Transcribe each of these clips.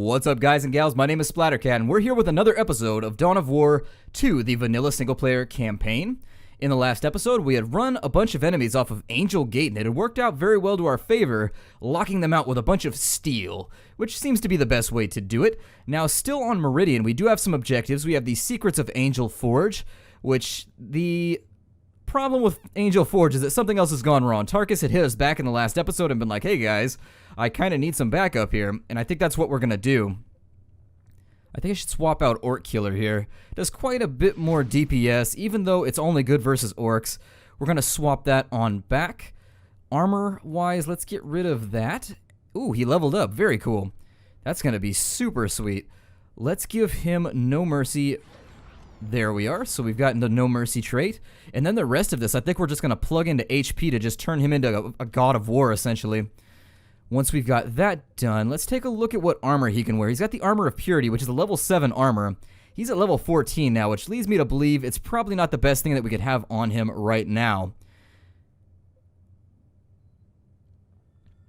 What's up, guys and gals? My name is Splattercat, and we're here with another episode of Dawn of War 2, the vanilla single-player campaign. In the last episode, we had run a bunch of enemies off of Angel Gate, and it had worked out very well to our favor, locking them out with a bunch of steel, which seems to be the best way to do it. Now, still on Meridian, we do have some objectives. We have the Secrets of Angel Forge, which the problem with Angel Forge is that something else has gone wrong. Tarkus had hit us back in the last episode and been like, hey guys, I kind of need some backup here, and I think that's what we're going to do. I think I should swap out Orc Killer here. Does quite a bit more DPS, even though it's only good versus Orcs. We're going to swap that on back. Armor-wise, let's get rid of that. Ooh, he leveled up. Very cool. That's going to be super sweet. Let's give him No Mercy. There we are. So we've gotten the No Mercy trait. And then the rest of this, I think we're just going to plug into HP to just turn him into a God of War, essentially. Once we've got that done, let's take a look at what armor he can wear. He's got the Armor of Purity, which is a level 7 armor. He's at level 14 now, which leads me to believe it's probably not the best thing that we could have on him right now.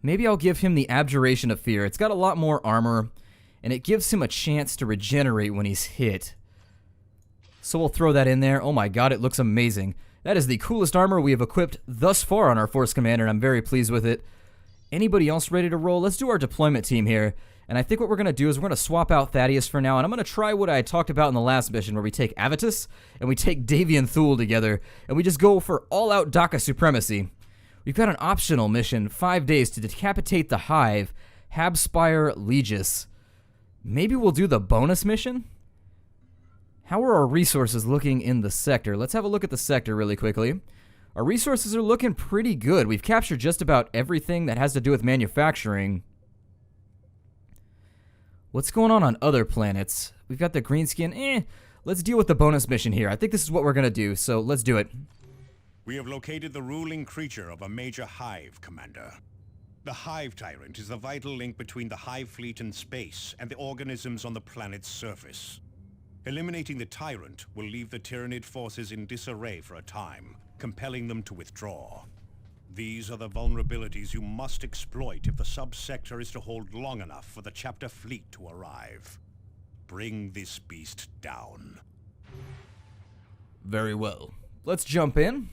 Maybe I'll give him the Abjuration of Fear. It's got a lot more armor, and it gives him a chance to regenerate when he's hit. So we'll throw that in there. Oh my god, it looks amazing. That is the coolest armor we have equipped thus far on our Force Commander, and I'm very pleased with it. Anybody else ready to roll? Let's do our deployment team here. And I think what we're going to do is we're going to swap out Thaddeus for now, and I'm going to try what I talked about in the last mission, where we take Avitus and we take Davian Thule together, and we just go for all-out Daka supremacy. We've got an optional mission, 5 days to decapitate the Hive, Habspire Legis. Maybe we'll do the bonus mission? How are our resources looking in the sector? Let's have a look at the sector really quickly. Our resources are looking pretty good. We've captured just about everything that has to do with manufacturing. What's going on other planets? We've got the Greenskin. Let's deal with the bonus mission here. I think this is what we're going to do, so let's do it. We have located the ruling creature of a major Hive, Commander. The Hive Tyrant is the vital link between the Hive fleet in space and the organisms on the planet's surface. Eliminating the Tyrant will leave the Tyranid forces in disarray for a time, compelling them to withdraw. These are the vulnerabilities you must exploit if the subsector is to hold long enough for the chapter fleet to arrive. Bring this beast down. Very well. Let's jump in.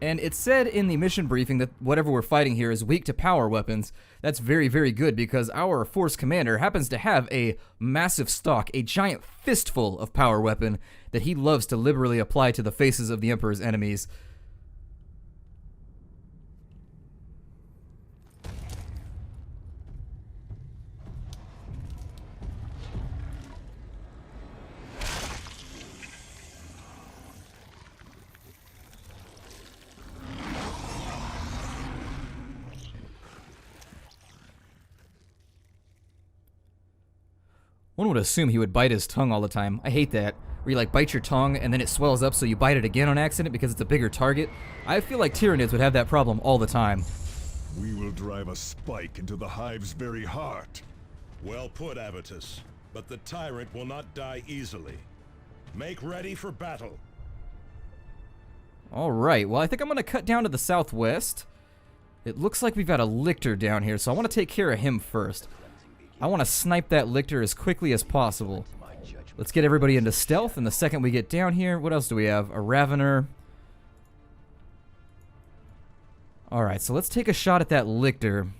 And it said in the mission briefing that whatever we're fighting here is weak to power weapons. That's very, very good, because our Force Commander happens to have a massive stock, a giant fistful of power weapon that he loves to liberally apply to the faces of the Emperor's enemies. One would assume he would bite his tongue all the time. I hate that. Where you like bite your tongue and then it swells up so you bite it again on accident because it's a bigger target. I feel like Tyranids would have that problem all the time. We will drive a spike into the Hive's very heart. Well put, Avitus. But the Tyrant will not die easily. Make ready for battle. Alright, well I think I'm going to cut down to the southwest. It looks like we've got a Lictor down here, so I want to take care of him first. I want to snipe that Lictor as quickly as possible. Let's get everybody into stealth, and the second we get down here, what else do we have? A Ravener. Alright, so let's take a shot at that Lictor.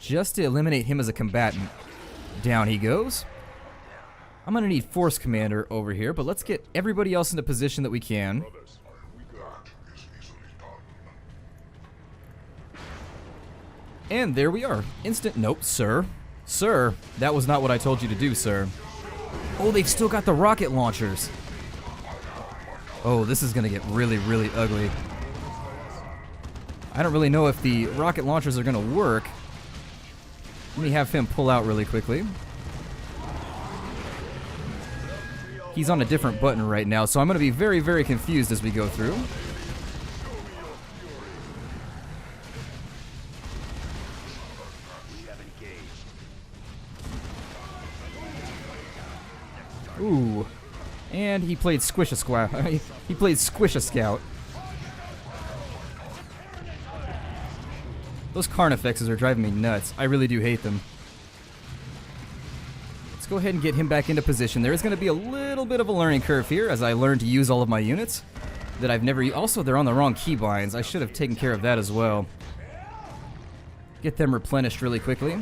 Just to eliminate him as a combatant. Down he goes. I'm going to need Force Commander over here, but let's get everybody else into position that we can. And there we are. Instant. Nope, sir. Sir, that was not what I told you to do, sir. Oh, they've still got the rocket launchers. Oh, this is going to get really, really ugly. I don't really know if the rocket launchers are going to work. Let me have him pull out really quickly. He's on a different button right now, so I'm going to be very, very confused as we go through. Ooh. And he played Squish-a-Scout. He played Squish-a-Scout. Those Carnifexes are driving me nuts. I really do hate them. Let's go ahead and get him back into position. There is going to be a little bit of a learning curve here as I learn to use all of my units that I've never... Also, they're on the wrong keybinds. I should have taken care of that as well. Get them replenished really quickly.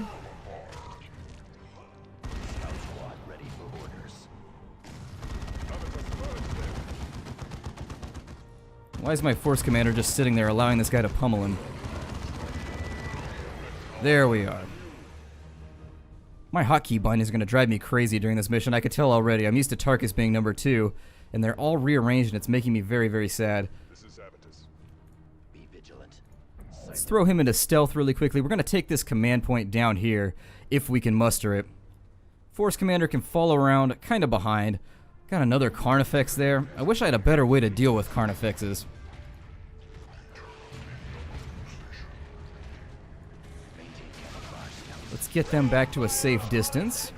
Why is my force commander just sitting there allowing this guy to pummel him? There we are. My hotkey bind is going to drive me crazy during this mission. I could tell already. I'm used to Tarkus being number 2, and they're all rearranged, and it's making me very, very sad. Be vigilant. Let's throw him into stealth really quickly. We're going to take this command point down here, if we can muster it. Force commander can follow around, kind of behind. Got another Carnifex there. I wish I had a better way to deal with Carnifexes. Let's get them back to a safe distance.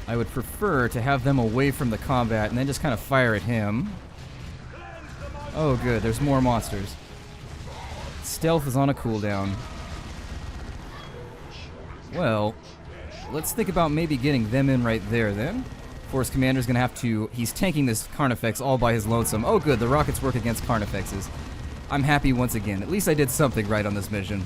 I would prefer to have them away from the combat and then just kind of fire at him. Oh good, there's more monsters. Stealth is on a cooldown. Well, let's think about maybe getting them in right there then. Force Commander's gonna have to... He's tanking this Carnifex all by his lonesome. Oh good, the rockets work against Carnifexes. I'm happy once again. At least I did something right on this mission.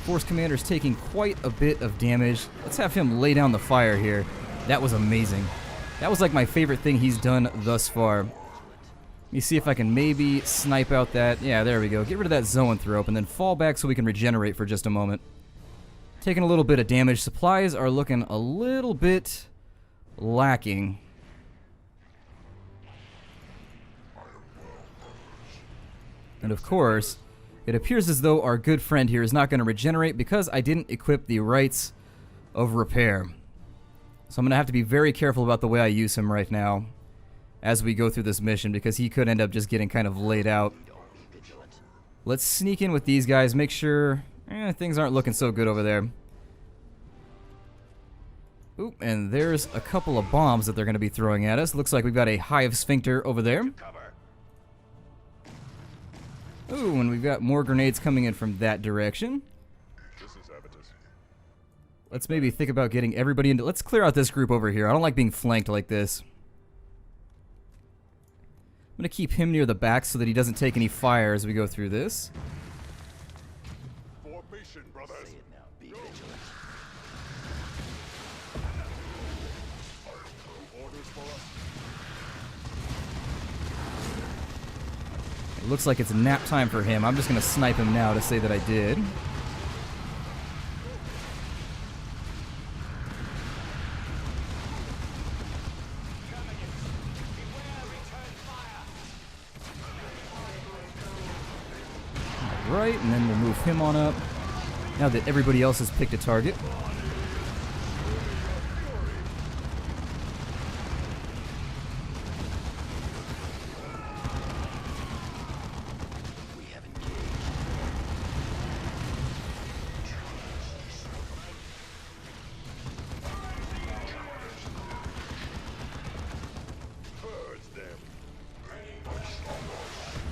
Force Commander's taking quite a bit of damage. Let's have him lay down the fire here. That was amazing. That was like my favorite thing he's done thus far. Let me see if I can maybe snipe out that... Yeah, there we go. Get rid of that Zoanthrope and then fall back so we can regenerate for just a moment. Taking a little bit of damage. Supplies are looking a little bit lacking. And of course, it appears as though our good friend here is not going to regenerate because I didn't equip the rights of repair. So I'm going to have to be very careful about the way I use him right now as we go through this mission because he could end up just getting kind of laid out. Let's sneak in with these guys, make sure things aren't looking so good over there. Oop, and there's a couple of bombs that they're going to be throwing at us. Looks like we've got a Hive Sphinctre over there. Ooh, and we've got more grenades coming in from that direction. Let's maybe think about getting everybody into... Let's clear out this group over here. I don't like being flanked like this. I'm going to keep him near the back so that he doesn't take any fire as we go through this. Formation, brothers. Say it now. Be vigilant. Orders for us. It looks like it's nap time for him. I'm just going to snipe him now to say that I did. Right, and then we'll move him on up. Now that everybody else has picked a target. We have engaged. Purge them.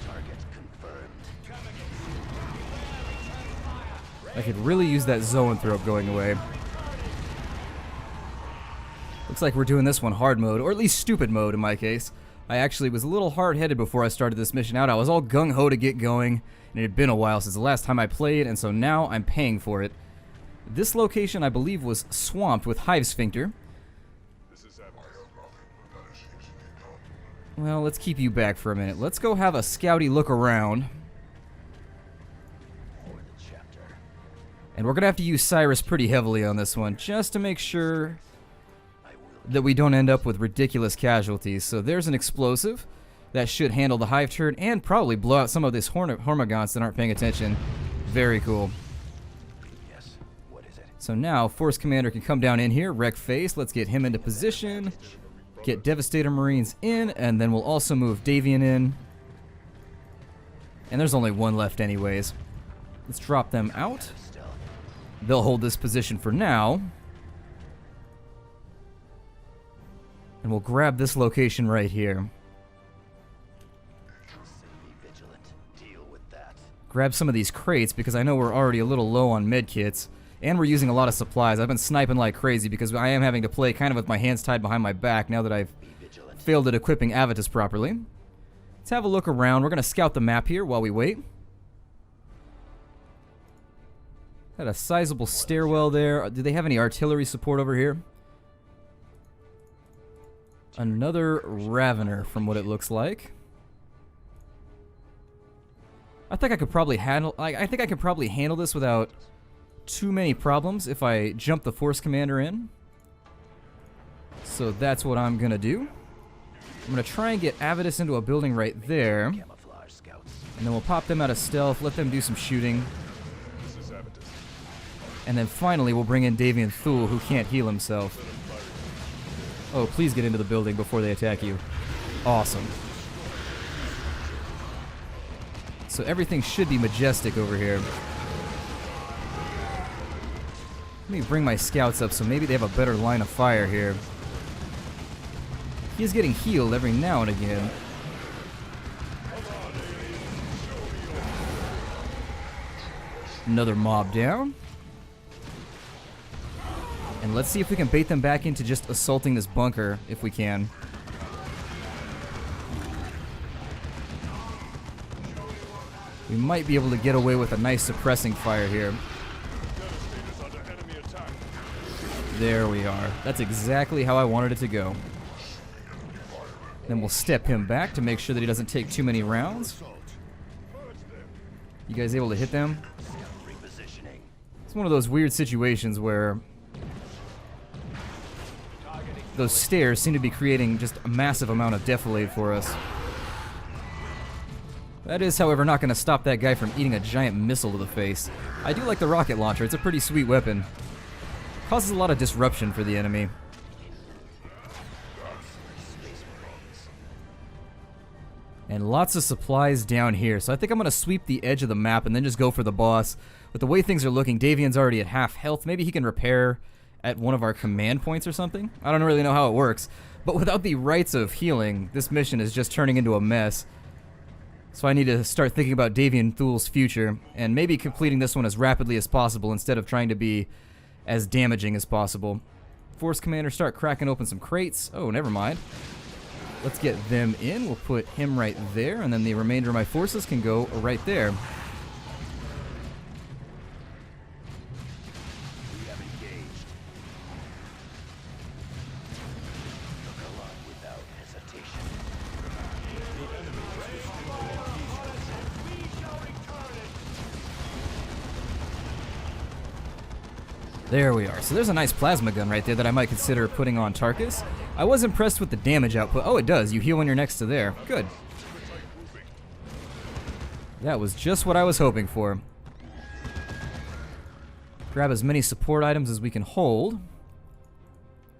Target confirmed. I could really use that Zoanthrope going away. Looks like we're doing this one hard mode, or at least stupid mode in my case. I actually was a little hard-headed before I started this mission out. I was all gung-ho to get going, and it had been a while since the last time I played, and so now I'm paying for it. This location, I believe, was swamped with Hive Sphinctre. Well, let's keep you back for a minute. Let's go have a scouty look around. And we're going to have to use Cyrus pretty heavily on this one, just to make sure that we don't end up with ridiculous casualties. So there's an explosive that should handle the Hive turret and probably blow out some of these Hormagaunts that aren't paying attention. Very cool. Yes. What is it? So now, Force Commander can come down in here, wreck face. Let's get him into position. Get Devastator Marines in, and then we'll also move Davian in. And there's only one left anyways. Let's drop them out. They'll hold this position for now. And we'll grab this location right here. vigilant. Deal with that. Grab some of these crates because I know we're already a little low on med kits. And we're using a lot of supplies. I've been sniping like crazy because I am having to play kind of with my hands tied behind my back now that I've failed at equipping Avitus properly. Let's have a look around. We're going to scout the map here while we wait. Got a sizable stairwell there. Do they have any artillery support over here? Another Ravener from what it looks like. I think I could probably handle this without too many problems if I jump the Force Commander in. So that's what I'm gonna do. I'm gonna try and get Avitus into a building right there. Camouflage scouts. And then we'll pop them out of stealth, let them do some shooting. And then finally we'll bring in Davian Thule, who can't heal himself. Oh, please get into the building before they attack you. Awesome. So everything should be majestic over here. Let me bring my scouts up so maybe they have a better line of fire here. He is getting healed every now and again. Another mob down. And let's see if we can bait them back into just assaulting this bunker, if we can. We might be able to get away with a nice suppressing fire here. There we are. That's exactly how I wanted it to go. Then we'll step him back to make sure that he doesn't take too many rounds. You guys able to hit them? It's one of those weird situations where those stairs seem to be creating just a massive amount of defilade for us. That is, however, not going to stop that guy from eating a giant missile to the face. I do like the rocket launcher. It's a pretty sweet weapon. Causes a lot of disruption for the enemy. And lots of supplies down here. So I think I'm going to sweep the edge of the map and then just go for the boss. With the way things are looking, Davian's already at half health. Maybe he can repair at one of our command points or something. I don't really know how it works. But without the rites of healing, this mission is just turning into a mess. So I need to start thinking about Davian Thule's future. And maybe completing this one as rapidly as possible instead of trying to be as damaging as possible. Force Commander, start cracking open some crates. Oh, never mind. Let's get them in. We'll put him right there, and then the remainder of my forces can go right there. We have engaged. Look alive without hesitation. There we are. So there's a nice plasma gun right there that I might consider putting on Tarkus. I was impressed with the damage output. Oh, it does. You heal when you're next to there. Good. That was just what I was hoping for. Grab as many support items as we can hold.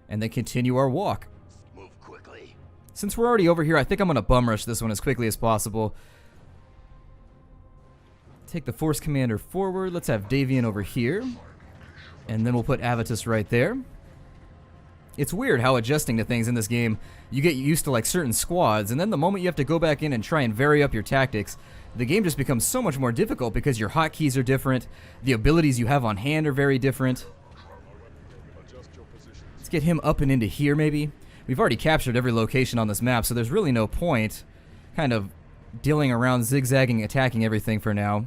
And then continue our walk. Move quickly. Since we're already over here, I think I'm going to bum rush this one as quickly as possible. Take the Force Commander forward. Let's have Davian over here. And then we'll put Avitus right there. It's weird how adjusting to things in this game, you get used to like certain squads, and then the moment you have to go back in and try and vary up your tactics, the game just becomes so much more difficult because your hotkeys are different, the abilities you have on hand are very different. Let's get him up and into here maybe. We've already captured every location on this map, so there's really no point kind of dealing around, zigzagging, attacking everything for now.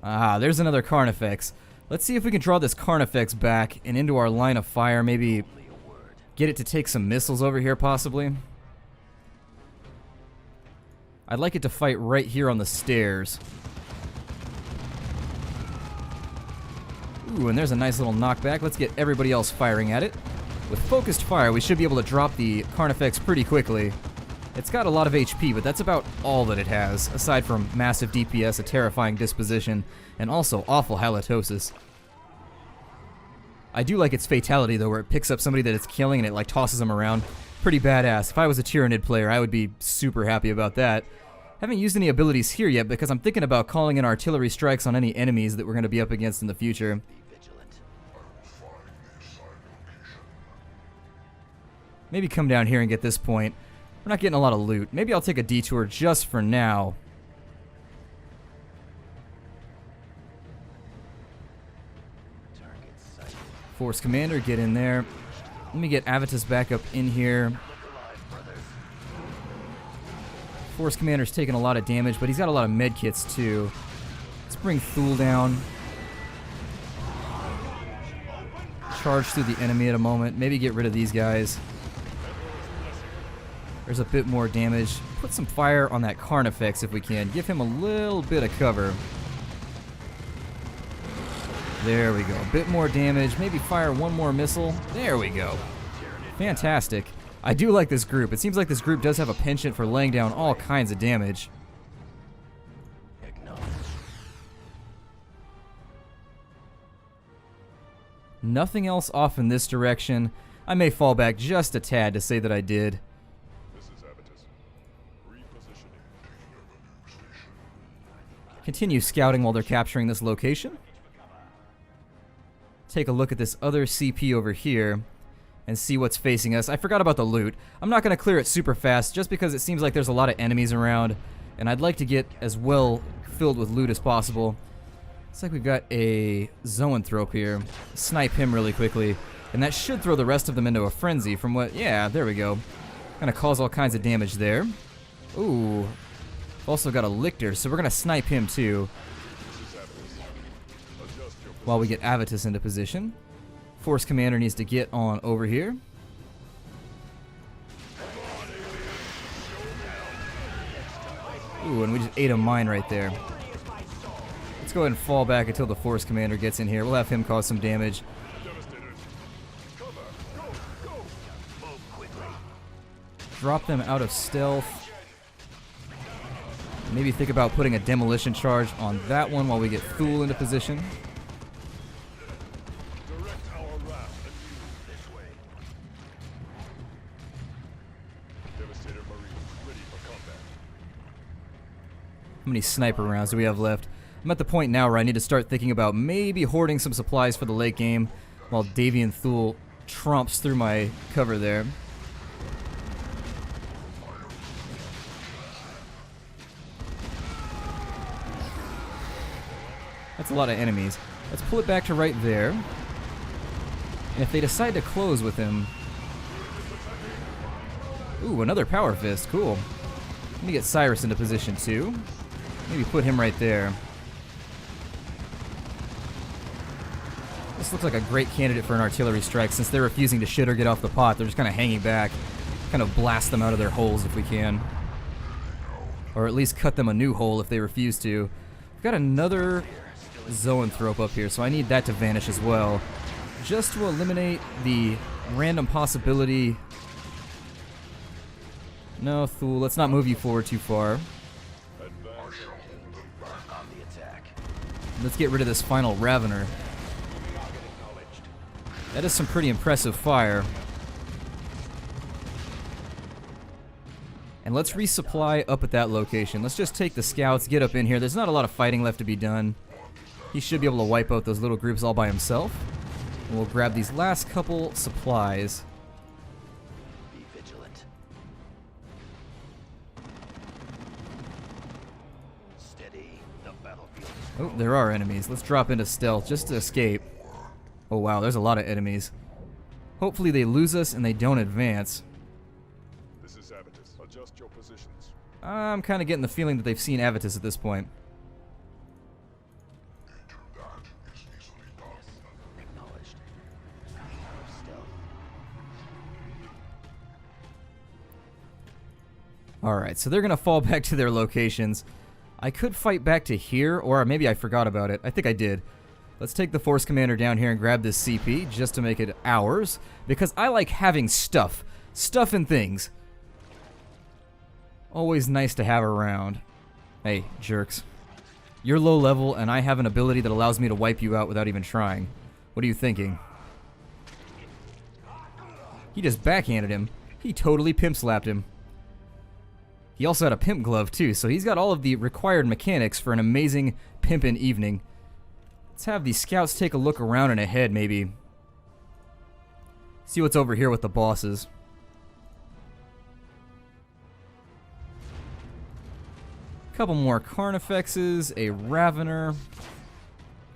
Ah, there's another Carnifex. Let's see if we can draw this Carnifex back and into our line of fire. Maybe get it to take some missiles over here, possibly. I'd like it to fight right here on the stairs. Ooh, and there's a nice little knockback. Let's get everybody else firing at it. With focused fire, we should be able to drop the Carnifex pretty quickly. It's got a lot of HP, but that's about all that it has, aside from massive DPS, a terrifying disposition, and also awful halitosis. I do like its fatality, though, where it picks up somebody that it's killing and it like tosses them around. Pretty badass. If I was a Tyranid player, I would be super happy about that. Haven't used any abilities here yet because I'm thinking about calling in artillery strikes on any enemies that we're going to be up against in the future. Be vigilant. Maybe come down here and get this point. We're not getting a lot of loot. Maybe I'll take a detour just for now. Target sighted. Force Commander, get in there. Let me get Avitus back up in here. Look alive, brothers. Force Commander's taking a lot of damage, but he's got a lot of med kits too. Let's bring Thule down. Charge through the enemy at a moment. Maybe get rid of these guys. There's a bit more damage. Put some fire on that Carnifex if we can. Give him a little bit of cover. There we go. A bit more damage. Maybe fire one more missile. There we go. Fantastic. I do like this group. It seems like this group does have a penchant for laying down all kinds of damage. Acknowledged. Nothing else off in this direction. I may fall back just a tad to say that I did. This is Avitus. Repositioning. Continue scouting while they're capturing this location. Take a look at this other CP over here and see what's facing us. I forgot about the loot. I'm not going to clear it super fast just because it seems like there's a lot of enemies around and I'd like to get as well filled with loot as possible. Looks like we've got a Zoanthrope here. Snipe him really quickly and that should throw the rest of them into a frenzy from what... Yeah, there we go. Gonna cause all kinds of damage there. Ooh. Also got a Lictor, so we're gonna snipe him too. While we get Avitus into position. Force Commander needs to get on over here. Ooh, and we just ate a mine right there. Let's go ahead and fall back until the Force Commander gets in here. We'll have him cause some damage. Drop them out of stealth. Maybe think about putting a demolition charge on that one while we get Thule into position. How many sniper rounds do we have left? I'm at the point now where I need to start thinking about maybe hoarding some supplies for the late game while Davian Thule tromps through my cover there. That's a lot of enemies. Let's pull it back to right there. And if they decide to close with him... Ooh, another Power Fist. Cool. Let me get Cyrus into position too. Maybe put him right there. This looks like a great candidate for an artillery strike. Since they're refusing to shit or get off the pot, they're just kind of hanging back. Kind of blast them out of their holes if we can. Or at least cut them a new hole if they refuse to. We've got another Zoanthrope up here, so I need that to vanish as well. Just to eliminate the random possibility... No, Thule, let's not move you forward too far. On the attack. Let's get rid of this final Ravener. That is some pretty impressive fire. And let's resupply up at that location. Let's just take the scouts, get up in here. There's not a lot of fighting left to be done. He should be able to wipe out those little groups all by himself. And we'll grab these last couple supplies. Be vigilant. Steady. The battlefield is Oh, there are enemies. Let's drop into stealth just to escape. Oh wow, there's a lot of enemies. Hopefully they lose us and they don't advance. This is Avitus. Adjust your positions. I'm kind of getting the feeling that they've seen Avitus at this point. acknowledged. Stealth. Alright, so they're going to fall back to their locations. I could fight back to here, or maybe I forgot about it. I think I did. Let's take the Force Commander down here and grab this CP just to make it ours. Because I like having stuff. Stuff and things. Always nice to have around. Hey, jerks. You're low level and I have an ability that allows me to wipe you out without even trying. What are you thinking? He just backhanded him. He totally pimp slapped him. He also had a pimp glove too, so he's got all of the required mechanics for an amazing pimpin' evening. Let's have these scouts take a look around and ahead, maybe. See what's over here with the bosses. Couple more Carnifexes, a Ravener.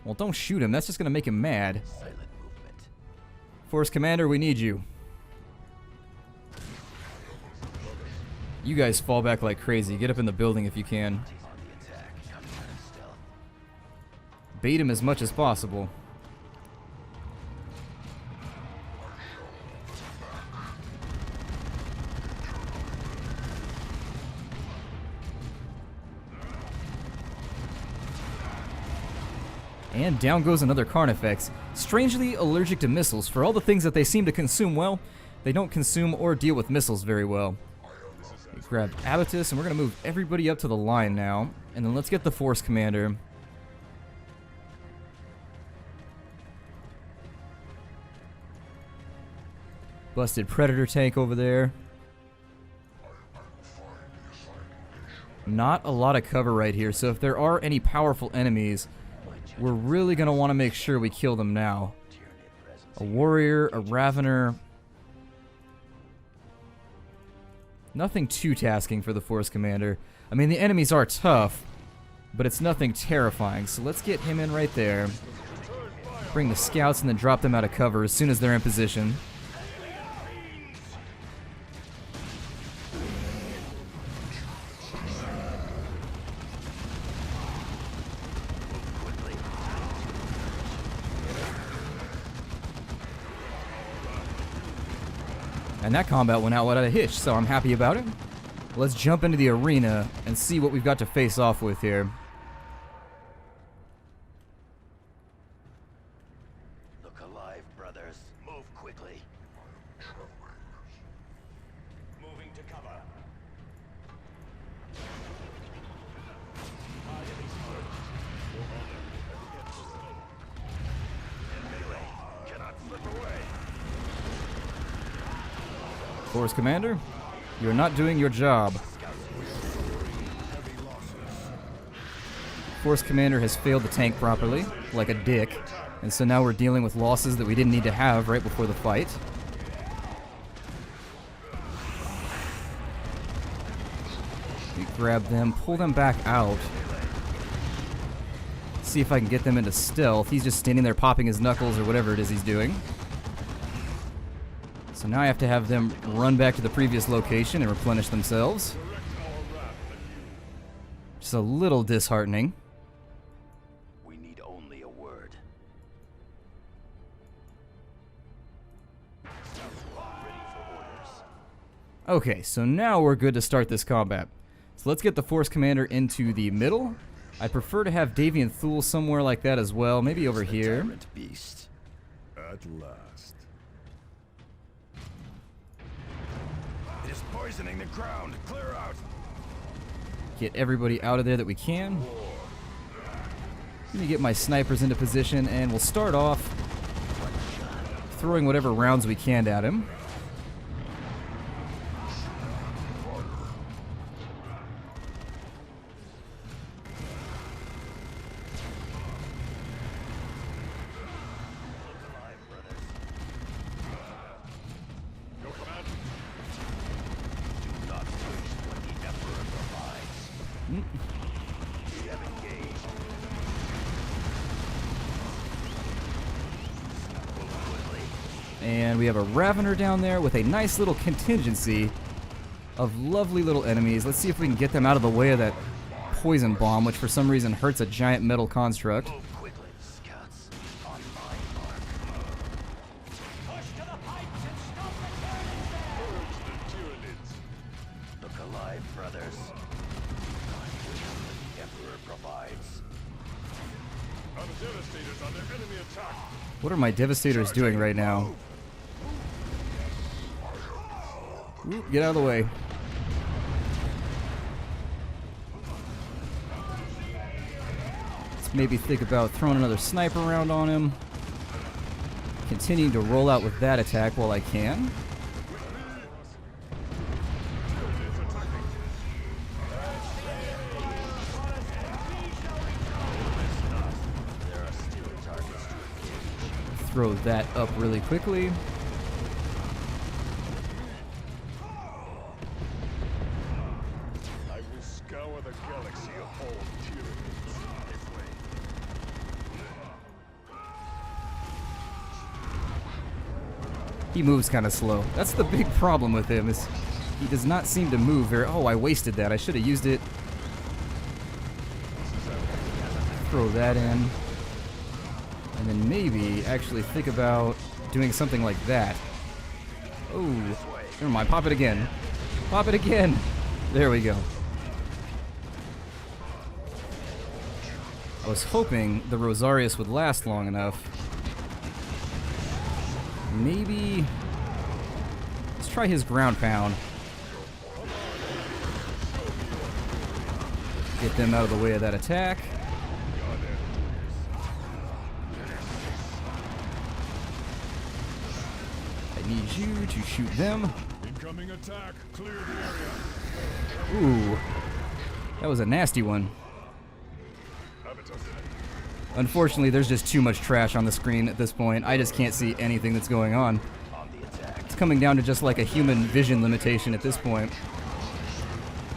Well, don't shoot him. That's just going to make him mad. Silent movement. Force Commander, we need you. You guys fall back like crazy. Get up in the building if you can. On the attack. I'm kind of stealth. Bait him as much as possible. And down goes another Carnifex. Strangely allergic to missiles. For all the things that they seem to consume well, they don't consume or deal with missiles very well. We grab Abatus, and we're going to move everybody up to the line now. And then let's get the Force Commander. Busted Predator tank over there. Not a lot of cover right here, so if there are any powerful enemies, we're really going to want to make sure we kill them now. A Warrior, a Ravener. Nothing too tasking for the Force Commander. I mean, the enemies are tough, but it's nothing terrifying. So let's get him in right there. Bring the scouts and then drop them out of cover as soon as they're in position. And that combat went out without a hitch, so I'm happy about it. Let's jump into the arena and see what we've got to face off with here. Look alive, brothers. Move quickly. Moving to cover. Cannot slip away. Force Commander, you're not doing your job. Force Commander has failed the tank properly, like a dick, and so now we're dealing with losses that we didn't need to have right before the fight. We grab them, pull them back out. See if I can get them into stealth. He's just standing there popping his knuckles or whatever it is he's doing. So now I have to have them run back to the previous location and replenish themselves. Just a little disheartening. We need only a word. Ready for orders. Okay, so now we're good to start this combat. So let's get the Force Commander into the middle. I prefer to have Davian Thule somewhere like that as well, maybe over here. Tyrant beast. At last. It is poisoning the ground. Clear out. Get everybody out of there that we can. Let me get my snipers into position, and we'll start off throwing whatever rounds we can at him. And we have a Ravener down there with a nice little contingency of lovely little enemies. Let's see if we can get them out of the way of that poison bomb, which for some reason hurts a giant metal construct. Move quickly, scouts. On my mark. Push to the pipes and stop the Tyranids. Look alive, brothers. The Emperor provides. Our Devastators under enemy attack. What are my Devastators doing right now? Ooh, get out of the way. Let's maybe think about throwing another sniper round on him. Continuing to roll out with that attack while I can. Throw that up really quickly. I will scour the galaxy He moves kind of slow. That's the big problem with him, is he does not seem to move very... Oh, I wasted that. I should have used it. Throw that in. And then maybe actually think about doing something like that. Oh, never mind. Pop it again. Pop it again. There we go. I was hoping the Rosarius would last long enough. Maybe... Let's try his ground pound. Get them out of the way of that attack. I need you to shoot them. Incoming attack. Clear the area. Ooh. That was a nasty one. Unfortunately, there's just too much trash on the screen at this point. I just can't see anything that's going on. It's coming down to just like a human vision limitation at this point.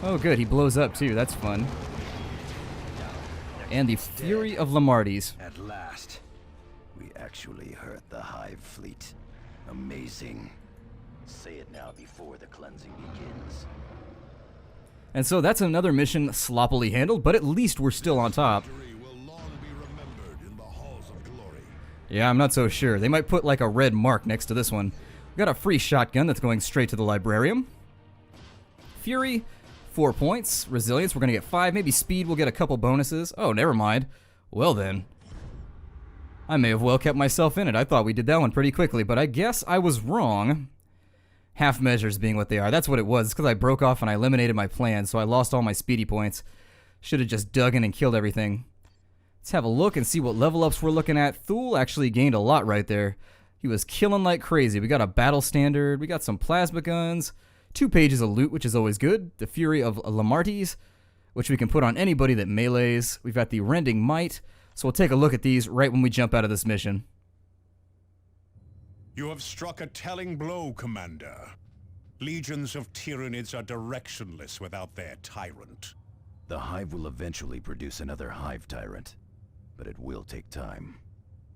Oh good, he blows up too. That's fun. And the Fury of Lamarties. At last, we actually hurt the Hive fleet. Amazing. Say it now before the cleansing begins. And so that's another mission sloppily handled, but at least we're still on top. Yeah, I'm not so sure. They might put like a red mark next to this one. We got a free shotgun that's going straight to the Librarium. Fury, 4 points. Resilience, we're going to get 5. Maybe speed, we'll get a couple bonuses. Oh, never mind. Well then. I may have well kept myself in it. I thought we did that one pretty quickly, but I guess I was wrong. Half measures being what they are. That's what it was. It's because I broke off and I eliminated my plan, so I lost all my speedy points. Should have just dug in and killed everything. Let's have a look and see what level ups we're looking at. Thule actually gained a lot right there. He was killing like crazy. We got a battle standard. We got some plasma guns. 2 pages of loot, which is always good. The Fury of Lamarties, which we can put on anybody that melees. We've got the Rending Might. So we'll take a look at these right when we jump out of this mission. You have struck a telling blow, Commander. Legions of Tyranids are directionless without their tyrant. The Hive will eventually produce another Hive tyrant, but it will take time.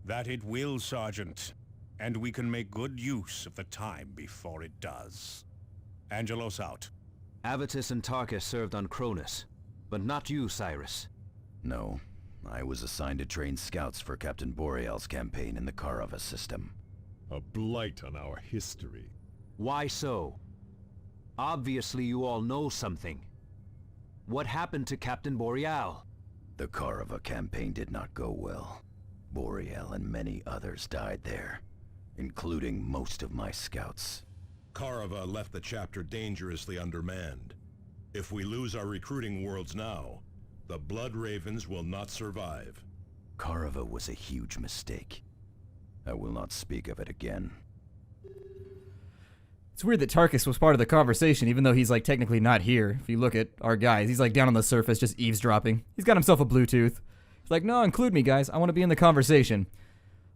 That it will, Sergeant. And we can make good use of the time before it does. Angelos out. Avitus and Tarkus served on Cronus, but not you, Cyrus. No, I was assigned to train scouts for Captain Boreal's campaign in the Karava system. A blight on our history. Why so? Obviously you all know something. What happened to Captain Boreal? The Karava campaign did not go well. Boreal and many others died there, including most of my scouts. Karava left the chapter dangerously undermanned. If we lose our recruiting worlds now, the Blood Ravens will not survive. Karava was a huge mistake. I will not speak of it again. It's weird that Tarkus was part of the conversation, even though he's like technically not here. If you look at our guys, he's like down on the surface, just eavesdropping. He's got himself a Bluetooth. He's like, no, include me, guys. I want to be in the conversation.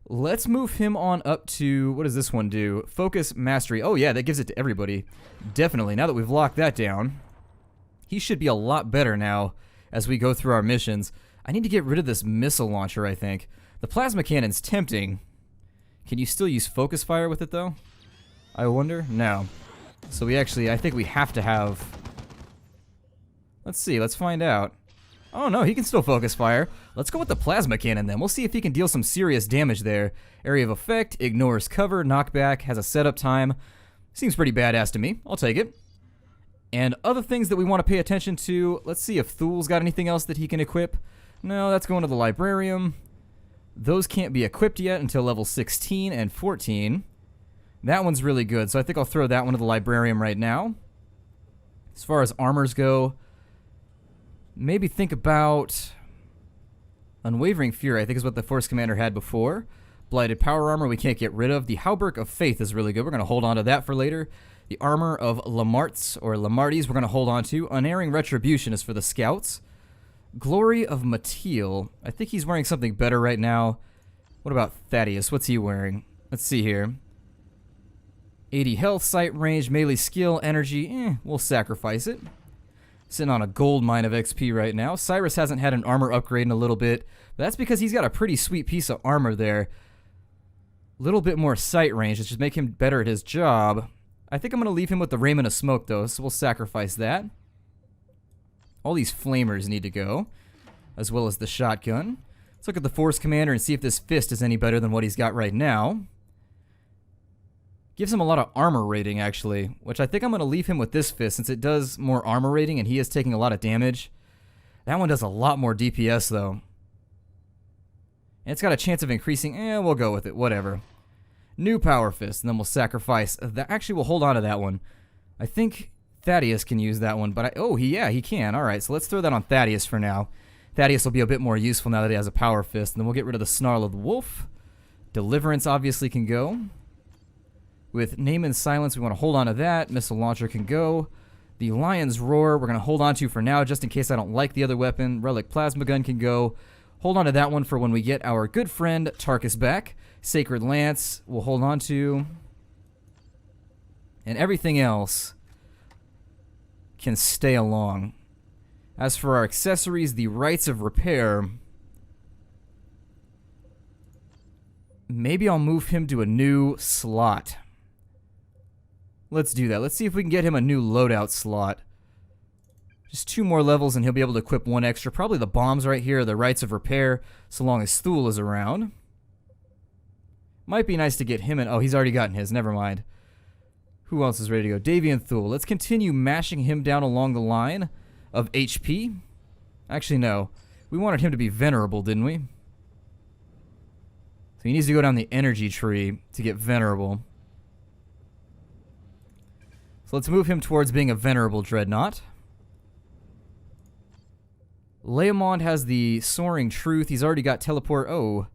Let's move him on up to, what does this one do? Focus Mastery. Oh yeah, that gives it to everybody. Definitely. Now that we've locked that down, he should be a lot better now as we go through our missions. I need to get rid of this missile launcher, I think. The plasma cannon's tempting. Can you still use focus fire with it, though? I wonder? No. So we actually, I think we have to have... Let's see, let's find out. Oh no, he can still focus fire. Let's go with the plasma cannon then. We'll see if he can deal some serious damage there. Area of effect, ignores cover, knockback, has a setup time. Seems pretty badass to me. I'll take it. And other things that we want to pay attention to, let's see if Thule's got anything else that he can equip. No, that's going to the Librarium. Those can't be equipped yet until level 16 and 14. That one's really good, so I think I'll throw that one to the Librarium right now. As far as armors go, maybe think about Unwavering Fury, I think is what the Force Commander had before. Blighted Power Armor we can't get rid of. The Hauberk of Faith is really good. We're going to hold on to that for later. The Armor of Lamarts, or Lamarties, we're going to hold on to. Unerring Retribution is for the Scouts. Glory of Matil. I think he's wearing something better right now. What about Thaddeus? What's he wearing? Let's see here. 80 health, sight range, melee skill, energy. We'll sacrifice it. Sitting on a gold mine of XP right now. Cyrus hasn't had an armor upgrade in a little bit. But that's because he's got a pretty sweet piece of armor there. little bit more sight range. It should make him better at his job. I think I'm going to leave him with the Raiment of Smoke, though, so we'll sacrifice that. All these flamers need to go, as well as the shotgun. Let's look at the Force Commander and see if this fist is any better than what he's got right now. Gives him a lot of armor rating, actually, which I think I'm going to leave him with this fist since it does more armor rating and he is taking a lot of damage. That one does a lot more DPS, though. And it's got a chance of increasing. We'll go with it. Whatever. New Power Fist, and then we'll sacrifice that. Actually, we'll hold on to that one. I think Thaddeus can use that one, but he can. All right, so let's throw that on Thaddeus for now. Thaddeus will be a bit more useful now that he has a Power Fist, and then we'll get rid of the Snarl of the Wolf. Deliverance obviously can go. With Name and Silence, we want to hold on to that. Missile Launcher can go. The Lion's Roar, we're going to hold on to for now, just in case I don't like the other weapon. Relic Plasma Gun can go. Hold on to that one for when we get our good friend Tarkus back. Sacred Lance, we'll hold on to. And everything else can stay along. As for our accessories, the Rites of Repair, maybe I'll move him to a new slot. Let's do that. Let's see if we can get him a new loadout slot. Just 2 more levels and he'll be able to equip 1 extra. Probably the bombs right here, the Rites of Repair, so long as Thule is around. Might be nice to get him in. Oh, he's already gotten his. Never mind. Who else is ready to go? Davian Thule. Let's continue mashing him down along the line of HP. Actually, no. We wanted him to be Venerable, didn't we? So he needs to go down the energy tree to get Venerable. So let's move him towards being a Venerable Dreadnought. Leomond has the Soaring Truth. He's already got Teleport. Oh,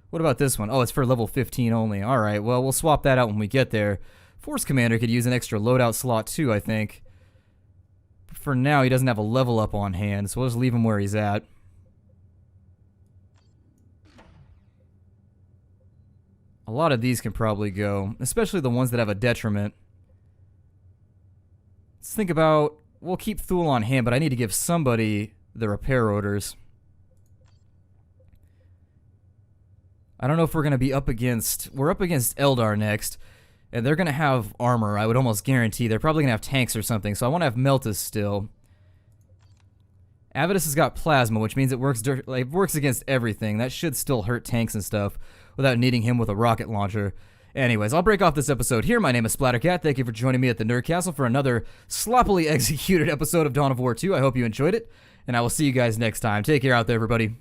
what about this one? Oh, it's for level 15 only. All right, well, we'll swap that out when we get there. Force Commander could use an extra loadout slot too, I think. But for now, he doesn't have a level up on hand, so we'll just leave him where he's at. A lot of these can probably go, especially the ones that have a detriment. Let's think about, we'll keep Thule on hand, but I need to give somebody the repair orders. I don't know if we're going to be up against, we're up against Eldar next, and they're going to have armor, I would almost guarantee. They're probably going to have tanks or something, so I want to have Meltus still. Avidus has got Plasma, which means it works against everything. That should still hurt tanks and stuff without needing him with a rocket launcher. Anyways, I'll break off this episode here. My name is Splattercat. Thank you for joining me at the Nerd Castle for another sloppily executed episode of Dawn of War 2. I hope you enjoyed it, and I will see you guys next time. Take care out there, everybody.